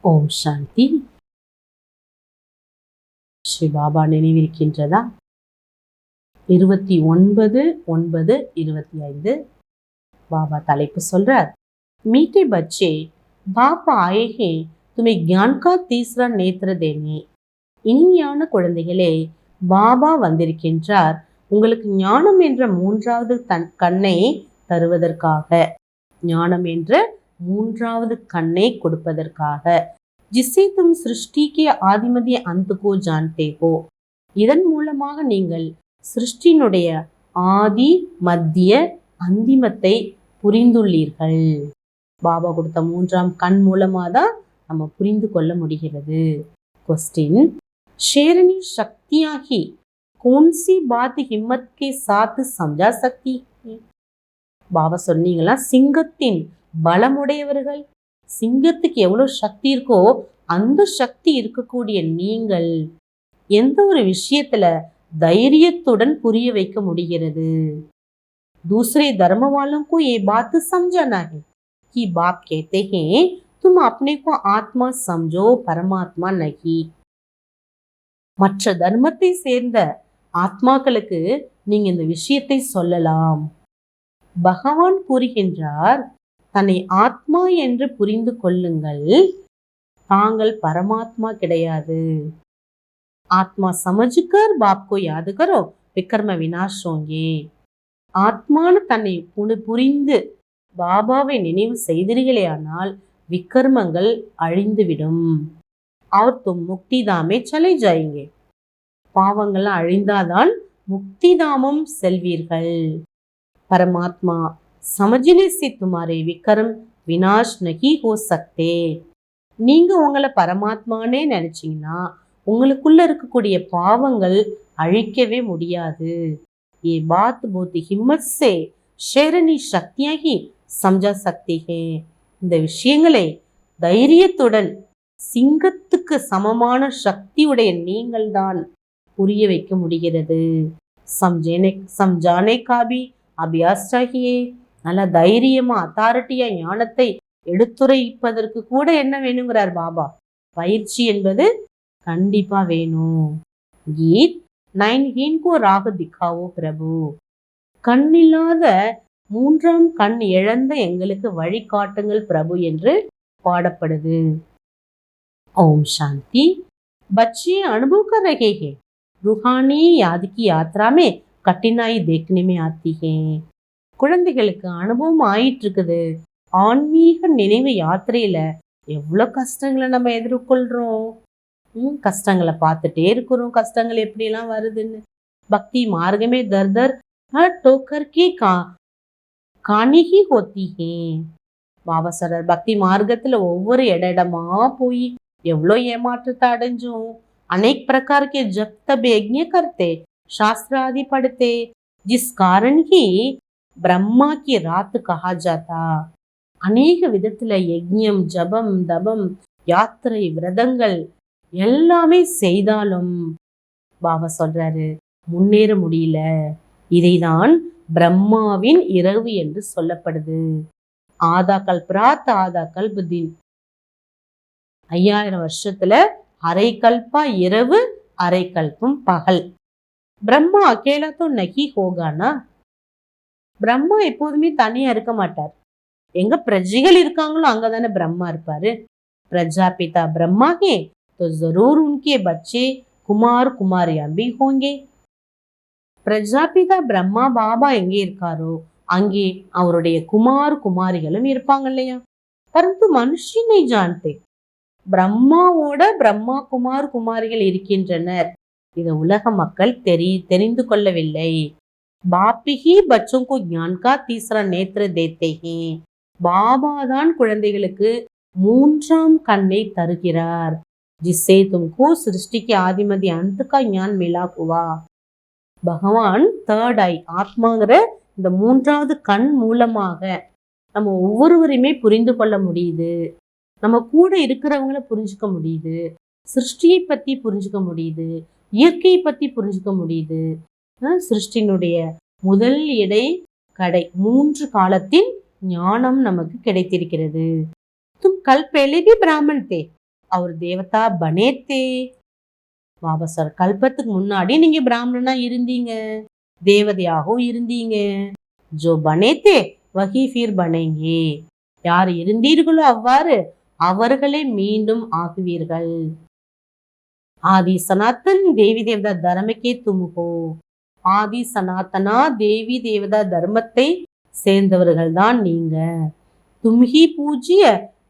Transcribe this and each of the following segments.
ஓம் சாந்தி. ஸ்ரீ பாபா நினைவிருக்கின்றதா? 29/9/25 பாபா தலைப்பு சொல்றார், மீठे बच्चे बाप आए हैं तुम्हें ज्ञान का तीसरा नेत्र देने. இனிமையான குழந்தைகளே, பாபா வந்திருக்கின்றார் உங்களுக்கு ஞானம் என்ற மூன்றாவது கண்ணை தருவதற்காக, ஞானம் என்ற மூன்றாவது கண்ணை கொடுப்பதற்காக. जिससे तुम सृष्टि के आदिमध्य अंत को जानते हो. இதன் மூலமாக நீங்கள் சிருஷ்டியினுடைய ஆதி மத்திய அந்திமத்தை புரிந்துள்ளீர்கள். பாபா கொடுத்த மூன்றாம் கண் மூலமாக தான் நம்ம புரிந்து கொள்ள முடிகிறது. क्वेश्चन, शेरनी शक्तियां ही कौन सी बात हिम्मत के साथ समझा सकती है? பாபா சொன்னீங்களா, சிங்கத்தின் பலமுடையவர்கள், சிங்கத்துக்கு எவ்வளவு சக்தி இருக்கோ அந்த சக்தி இருக்கக்கூடிய நீங்கள் எந்த ஒரு விஷயத்துல தைரியத்துடன் புரிய வைக்க முடிகிறது? दूसरे धर्म वालों को ये बात समझाना है कि बाप कहते हैं तुम अपने को आत्मा समझो परमात्मा नहीं. மற்ற தர்மத்தை சேர்ந்த ஆத்மாக்களுக்கு நீங்க இந்த விஷயத்தை சொல்லலாம். பகவான் கூறுகின்றார், தன்னை ஆத்மா என்று புரிந்து கொள்ளுங்கள், தாங்கள் பரமாத்மா கிடையாது. ஆத்மா சமஜ்கர் பாப்கோ யாது கரோ விக்ரம வினாஷ் ஹோங்கே. ஆத்மானு தன்னை புரிந்து பாபாவை நினைவு செய்தீர்களே ஆனால் விக்ரமங்கள் அழிந்துவிடும். அவர் தும் முக்தி தாமே சலை ஜாயங்கே. பாவங்கள் அழிந்தாதான் முக்தி தாமம் செல்வீர்கள். பரமாத்மா समझने से तुम्हारे विक्रम विनाश नहीं हो सकते. நீங்க உங்களை பரமாத்மானே நினைச்சீங்கன்னா உங்களுக்குள்ள இருக்கக்கூடிய பாவங்கள் அழிக்கவே முடியாது. ये बात बहुत हिम्मत से शेरनी शक्तियां ही समझा सकती है. இந்த விஷயங்களை தைரியத்துடன் சிங்கத்துக்கு சமமான சக்தியுடைய நீங்கள் தான் புரிய வைக்க முடிகிறது. समझाने का भी अभ्यास चाहिए. நல்ல தைரியமா அத்தாரிட்டியா ஞானத்தை எடுத்துரைப்பதற்கு கூட என்ன வேணுங்கிறார் பாபா, பயிற்சி என்பது கண்டிப்பா வேணும். கீத் 9 को राह दिखाओ प्रभु. கண்ணில்லாத மூன்றாம் கண் இழந்த எங்களுக்கு வழிகாட்டுங்கள் பிரபு என்று பாடப்படுது. ஓம் சாந்தி. बच्चे अनुभव कर रहे हैं, रूहानी याद की यात्रा में कठिनाई देखने में आती है. குழந்தைகளுக்கு அனுபவம் ஆயிட்டு இருக்குது, ஆன்மீக நினைவு யாத்திரையில எவ்வளவு கஷ்டங்களை நம்ம எதிர்கொள்றோம். கஷ்டங்களை பார்த்துட்டே இருக்கிறோம், கஷ்டங்கள் எப்படி எல்லாம் வருதுன்னு. பக்தி மார்க்கமே தர் தர் டோக்கர் கி காணி ஹி ஹோத்தி ஹே. பாபா சொல்றார், பக்தி மார்க்கத்துல ஒவ்வொரு இடமா போய் எவ்வளோ ஏமாற்றத்தை அடைஞ்சோம். अनेक प्रकार के जप तब यज्ञ करते, शास्त्र आदि पढ़ते, जिस कारण ही பிரம்மா கி ராத் கஹா ஜாதா. அநேக விதத்துல யஜ்ஞம், ஜபம், தபம், யாத்திரை, விரதங்கள் எல்லாமே செய்தாலும் பாபா சொல்றாரு முன்னேற முடியல. இதைதான் பிரம்மாவின் இரவு என்று சொல்லப்படுது. ஆதா கல்பராத் ஆதா கல்புதீன். 5000 வருஷத்துல அரை கல்பா இரவு, அரை கல்பம் பகல். பிரம்மா அகேலா தோ நஹி ஹோகானா. பிரம்மா எப்போதுமே தனியா இருக்க மாட்டார். எங்க பிரஜைகள் இருக்காங்களோ அங்கதானே பிரம்மா இருப்பாரு. பிரஜாபிதா பிரம்மா ஹே तो जरूर उनके बच्चे कुमार कुमारियां भी होंगे. பிரஜாபிதா பிரம்மா பாபா எங்கே இருக்காரோ அங்கே அவருடைய குமார் குமாரிகளும் இருப்பாங்க இல்லையா. பரந்து மனுஷனை ஜான்தே, பிரம்மாவோட பிரம்மா குமார் குமாரிகள் இருக்கின்றனர். இத உலக மக்கள் தெரிந்து கொள்ளவில்லை. बाप ही बच्चों को ज्ञान का तीसरा नेत्र देते हैं. பாபா தான் குழந்தைகளுக்கு மூன்றாம் கண்ணை தருகிறார். जिससे तुमको सृष्टि के आदि मध्य अंत का ज्ञान मिला हुआ. பகவான் தேர்ட் ஐ ஆத்மாங்கிற இந்த மூன்றாவது கண் மூலமாக நம்ம ஒவ்வொருவரையுமே புரிந்து கொள்ள முடியுது. நம்ம கூட இருக்கிறவங்கள புரிஞ்சுக்க முடியுது, சிருஷ்டியை பத்தி புரிஞ்சுக்க முடியுது, இயற்கையை பத்தி புரிஞ்சுக்க முடியுது. சிருஷ்டினுடைய முதல் இடை கடை 3 காலத்தின் ஞானம் நமக்கு கிடைத்திருக்கிறது. तुम कल पहले भी ब्राह्मण थे, அவர் தேவதா பனேத்தே. பாபா சார், கல்பத்துக்கு முன்னாடி நீங்க பிராமணனா இருந்தீங்க, தேவதையாகவும் இருந்தீங்க. ஜோ பனேத்தே வஹி ஃபிர் பனேங்கே. யார் இருந்தீர்களோ அவ்வாறு அவர்களே மீண்டும் ஆகுவீர்கள். ஆதி சனாத்தன் தேவி தேவதா தர்மக்கே தும்ஹோ. ஆதி சனாத்தனா தேவி தேவதா தர்மத்தை சேர்ந்தவர்கள் தான் நீங்க. தும்ஹி பூஜ்ய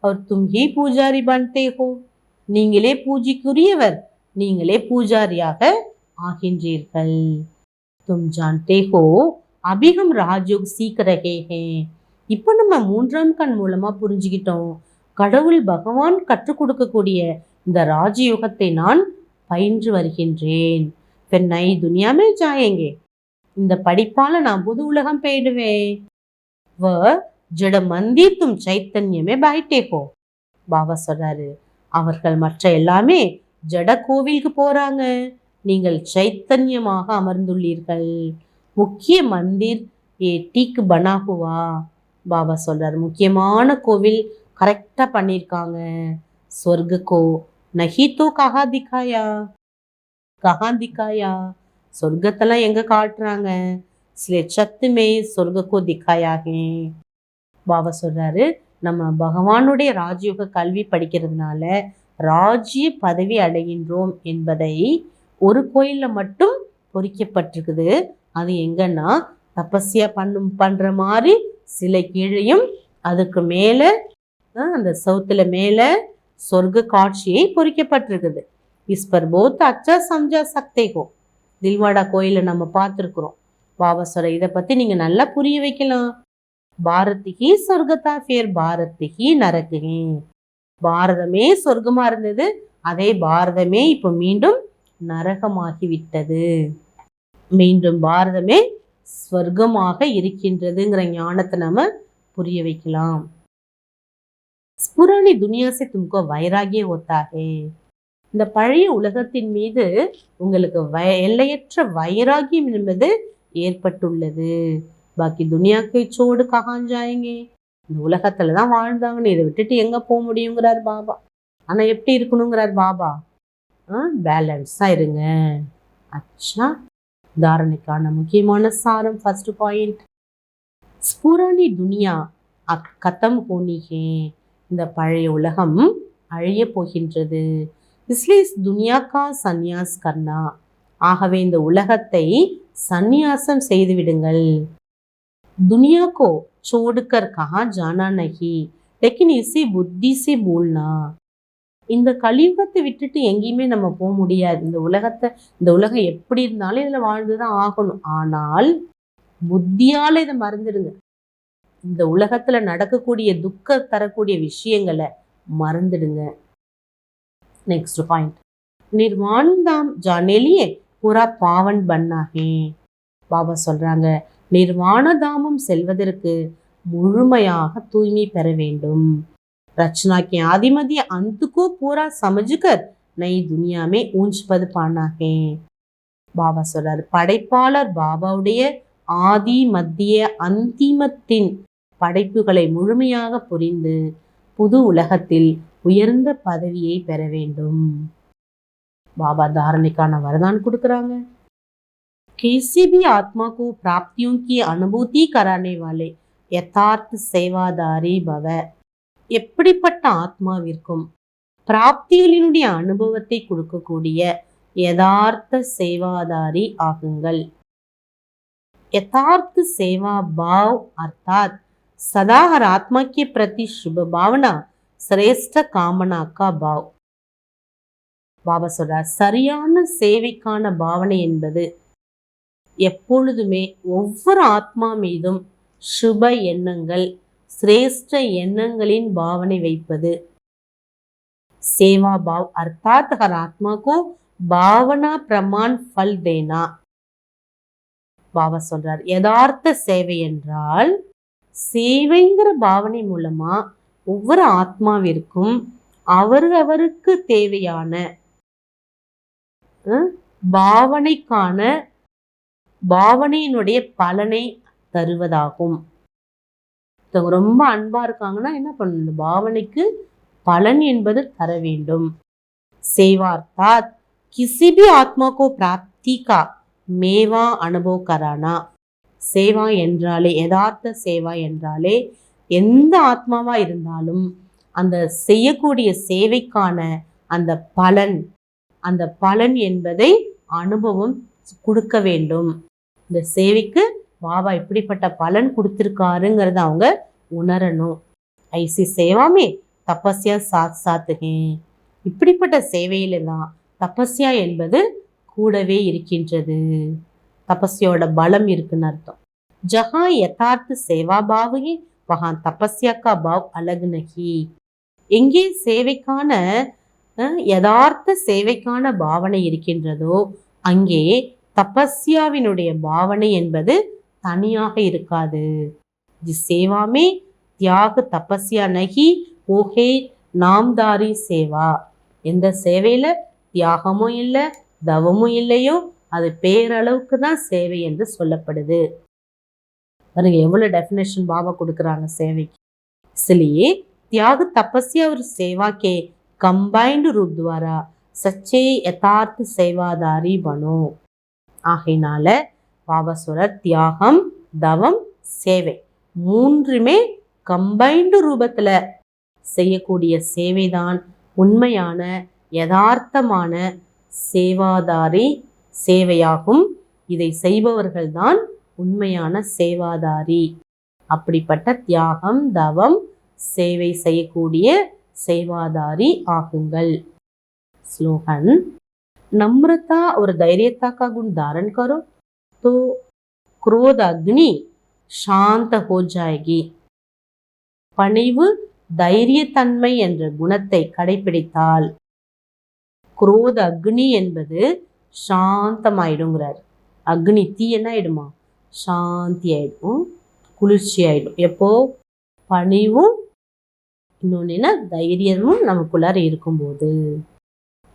அவர் தும்ஹி பூஜாரி பன்தே ஹோ. நீங்களே பூஜைக்குரியவர், நீங்களே பூஜாரியாக ஆகின்றீர்கள். தும் ஜான்தே ஹோ அபி ஹம் ராஜயோக் சீக் ரஹே ஹே. இப்போ நம்ம 3ஆம் கண் மூலமா புரிஞ்சுக்கிட்டோம், கடவுள் பகவான் கற்றுக் கொடுக்கக்கூடிய இந்த ராஜயோகத்தை நான் பயின்று வருகின்றேன். फिर नई दुनिया में जाएंगे. இந்த படிப்பால நான் புது உலகம் போயிடுவேன். வ ஜட மந்திர் தும் சைத்தன்யமே பைட்டே ஹோ. பாபா சொல்றாரு, அவர்கள் மற்ற எல்லாமே ஜட கோவிலுக்கு போறாங்க, நீங்கள் சைத்தன்யமாக அமர்ந்துள்ளீர்கள். முக்கிய மந்திர் ஏ டீக் பனா ஹுவா. பாபா சொல்றாரு, முக்கியமான கோவில் கரெக்டா பண்ணியிருக்காங்க. சொர்க்கோ நஹி தோ கஹா திக்காயா. கஹா திக்காயா, சொர்க்கத்தெல்லாம் எங்க காட்டுறாங்க? சில சத்துமே சொர்க்கோ திக்காயாகே. பாபா சொல்றாரு, நம்ம பகவானுடைய ராஜயோக கல்வி படிக்கிறதுனால ராஜ்ய பதவி அடைகின்றோம் என்பதை ஒரு கோயில்ல மட்டும் பொறிக்கப்பட்டிருக்குது. அது எங்கன்னா தபஸ்யா பண்ற மாதிரி சிலை கீழையும் அதுக்கு மேல அந்த சவுத்துல மேல சொர்க்க காட்சியை பொறிக்கப்பட்டிருக்குது. इस पर बहुत अच्छा समझा सकते हो. தில்வாடா கோயில நம்ம பார்த்துருக்குறோம். பாபா சொல்ற, இதை பத்தி நீங்க நல்லா புரிய வைக்கலாம். பாரத் ஹி சொர்க்கத்தா ஃபிர் பாரத் ஹி நரக் ஹி. பாரதமே சொர்க்கமா இருந்தது, அதே பாரதமே இப்போ மீண்டும் நரகமாகி விட்டது. மீண்டும் பாரதமே ஸ்வர்க்கமாக இருக்கின்றதுங்கிற ஞானத்தை நம்ம புரிய வைக்கலாம். புராணி துனியா से तुमको वैराग्य होता है. இந்த பழைய உலகத்தின் மீது உங்களுக்கு எல்லையற்ற வைராகியம் என்பது ஏற்பட்டுள்ளது. பாக்கி துனியாக்கை சோடு ககாஞ்சாயங்க. இந்த உலகத்துல தான் வாழ்ந்தாங்கன்னு இதை விட்டுட்டு எங்க போக முடியுங்கிறார் பாபா. ஆனா எப்படி இருக்கணுங்கிறார் பாபா? பேலன்ஸா இருங்க. அச்சா, தாரணைக்கான முக்கியமான சாரம் ஃபர்ஸ்ட் பாயிண்ட், புராணி துனியா கத்தம் ஹோனிகே. இந்த பழைய உலகம் அழிய போகின்றது. इसलिए इस दुनिया का சந்நியாஸ் கர்னா. ஆகவே இந்த உலகத்தை சந்நியாசம் செய்து விடுங்கள். दुनिया को छोड़कर कहाँ जाना नहीं, लेकिन इसी बुद्धि से बोलना. இந்த கலியுகத்தை விட்டுட்டு எங்கேயுமே நம்ம போக முடியாது. இந்த உலகம் எப்படி இருந்தாலும் இதுல வாழ்ந்துதான் ஆகணும். ஆனால் புத்தியால இதை மறந்துடுங்க. இந்த உலகத்துல நடக்கக்கூடிய துக்க தரக்கூடிய விஷயங்களை மறந்துடுங்க. नेक्स्ट पॉइंट, निर्वाण धाम जाने लिए पूरा पावन बनना है. பாபா சொல்றாங்க, நிர்வாண தாமம் செல்வதற்கு முழுமையாக தூய்மை பெற வேண்டும். रचना के आदिमध्य अंत को पूरा समझकर नई दुनिया में ऊंच पद पाना है. பாபா சொல்றாரு, படைப்பாளர் பாபாவுடைய ஆதி மத்திய அந்திமத்தின் படைப்புகளை முழுமையாக புரிந்து புது உலகத்தில் உயர்ந்த பதவியை பெற வேண்டும். பாபா தாரணைக்கான வரதான் கொடுக்கறாங்க. किसी भी आत्मा को प्राप्तियों की अनुभूति कराने वाले यथार्थ सेवादारी भव. எப்படிப்பட்ட ஆத்மாவிற்கும் பிராப்திகளினுடைய அனுபவத்தை கொடுக்கக்கூடிய யதார்த்த சேவாதாரி ஆகுங்கள். यथार्थ सेवा भाव अर्थात सदा हर आत्मा के प्रति शुभ भावना, சிரேஷ்ட காமனாக்கா பாவ். பாபா சொல்றார், சரியான சேவைக்கான பாவனை என்பது எப்பொழுதுமே ஒவ்வொரு ஆத்மா மீதும் சுப எண்ணங்கள், சிரேஷ்ட எண்ணங்களின் பாவனை வைப்பது. சேவா பாவ் அர்த்தாத் ஹர் ஆத்மா கோ பாவனா பிரமான் ஃபல் தேனா. பாபா சொல்றார், யதார்த்த சேவை என்றால் சேவைங்கிற பாவனை மூலமா ஒவ்வொரு ஆத்மாவிற்கும் அவருக்கு தேவையான பாவனைக்கான பாவனையினுடைய பலனை தருவதாகும். ரொம்ப அன்பா இருக்காங்கன்னா என்ன பண்ணணும், பாவனைக்கு பலன் என்பது தர வேண்டும். சேவார்த்தாத் கிசி भी ஆத்மா को प्राप्ति का मेवा अनुभव कराना. சேவா என்றாலே, யதார்த்த சேவா என்றாலே எந்த ஆத்மாவா இருந்தாலும் அந்த செய்யக்கூடிய சேவைக்கான அந்த பலன் என்பதை அனுபவம் கொடுக்க வேண்டும். இந்த சேவைக்கு பாபா இப்படிப்பட்ட பலன் கொடுத்திருக்காருங்கிறத அவங்க உணரணும். ஐசி சேவாமே தபஸ்யா சாத் சாத்துகே. இப்படிப்பட்ட சேவையில தான் தபஸ்யா என்பது கூடவே இருக்கின்றது. தபஸ்யோட பலம் இருக்குன்னு அர்த்தம். ஜஹா யதார்த்த சேவா பாவகி வஹா தபஸ்யா கா பாவ் அலக் நஹி. எங்கே சேவைக்கான யதார்த்த சேவைக்கான பாவனை இருக்கின்றதோ அங்கே தபஸ்யாவினுடைய பாவனை என்பது தனியாக இருக்காது. சேவாமே தியாக தபஸ்யா நகி ஓஹே நாம்தாரி சேவா. எந்த சேவையில தியாகமும் இல்லை, தவமும் இல்லையோ அது பேரளவுக்கு தான் சேவை என்று சொல்லப்படுது. பாருங்க எவ்வளவு டெஃபினேஷன் பாபா கொடுக்குறாங்க சேவைக்கு. इसलिए त्याग तपस्या और सेवा के कंबाइंड रूप द्वारा सच्चे यथार्थ सेवादारी बनो. ஆகையினால பாபா சொல்றார் தியாகம், தவம், சேவை மூன்றுமே கம்பைன்டு ரூபத்துல செய்யக்கூடிய சேவைதான் உண்மையான யதார்த்தமான சேவாதாரி சேவையாகும். இதை செய்பவர்கள்தான் உண்மையான சேவாதாரி. அப்படிப்பட்ட தியாகம், தவம், சேவை செய்யக்கூடிய சேவாதாரி ஆகுங்கள். ஸ்லோகன் नम्रता और धैर्यता का गुण धारण करो तो क्रोध अग्नि शांत हो जाएगी. பணிவு, தைரியத்தன்மை என்ற குணத்தை கடைபிடித்தால் குரோத அக்னி என்பது சாந்தமாயிடுங்கிறார். அக்னி தீ என்ன ஆயிடுமா? சாந்தி ஆயிடும், குளிர்ச்சி ஆயிடும். எப்போ? பணிவும் இன்னொன்னு தைரியமும் நமக்குள்ளார இருக்கும்போது.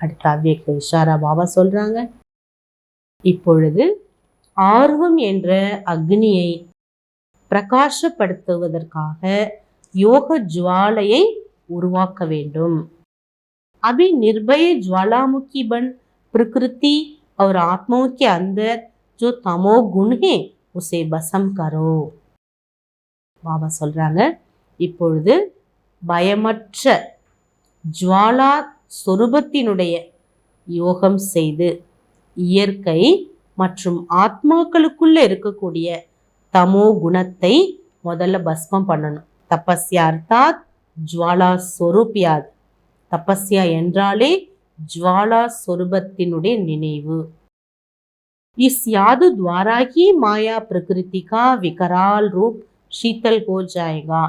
அடுத்த அவ்வியக்த இஷாரா பாபா சொல்றாங்க, இப்பொழுது ஆர்வம் என்ற அக்னியை பிரகாசப்படுத்துவதற்காக யோக ஜுவாலையை உருவாக்க வேண்டும். अभी निर्भय ज्वालामुखी बन प्रकृति और आत्माओं के अंदर जो तमो गुण है उसे भस्म करो. பாபா சொல்றாங்க, இப்பொழுது பயமற்ற ஜுவாலா சொரூபத்தினுடைய யோகம் செய்து இயற்கை மற்றும் ஆத்மாக்களுக்குள்ள இருக்கக்கூடிய தமோ குணத்தை முதல்ல பஸ்மம் பண்ணணும். தபஸ்யா அர்த்தாத் ஜுவாலா சொரூபியாத். தபஸ்யா என்றாலே ஜுவாலா சொரூபத்தினுடைய நினைவு. இஸ் யாது द्वारा ही माया प्रकृति का विकराल रूप शीतल हो जाएगा.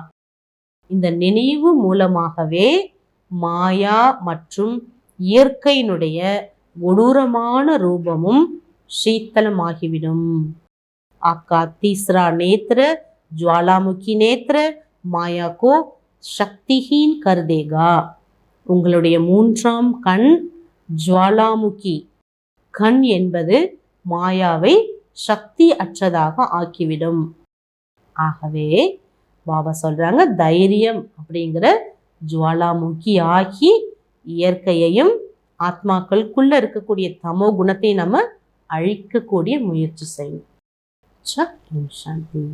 இந்த நினைவு மூலமாகவே மாயா மற்றும் இயற்கையினுடைய கொடூரமான ரூபமும் சீத்தலமாகிவிடும். आपका तीसरा नेत्र ज्वालामुखी नेत्र माया को शक्तिहीन कर देगा. உங்களுடைய மூன்றாம் கண் ஜுவாலாமுகி கண் என்பது மாயாவை சக்தி அற்றதாக ஆக்கிவிடும். ஆகவே பாபா சொல்றாங்க, தைரியம் அப்படிங்கிற ஜுவாலாமுகி ஆகி இயற்கையையும் ஆத்மாக்களுக்குள்ள இருக்கக்கூடிய தமோ குணத்தை நம்ம அழிக்கக்கூடிய முயற்சி செய்யணும். சாந்தி.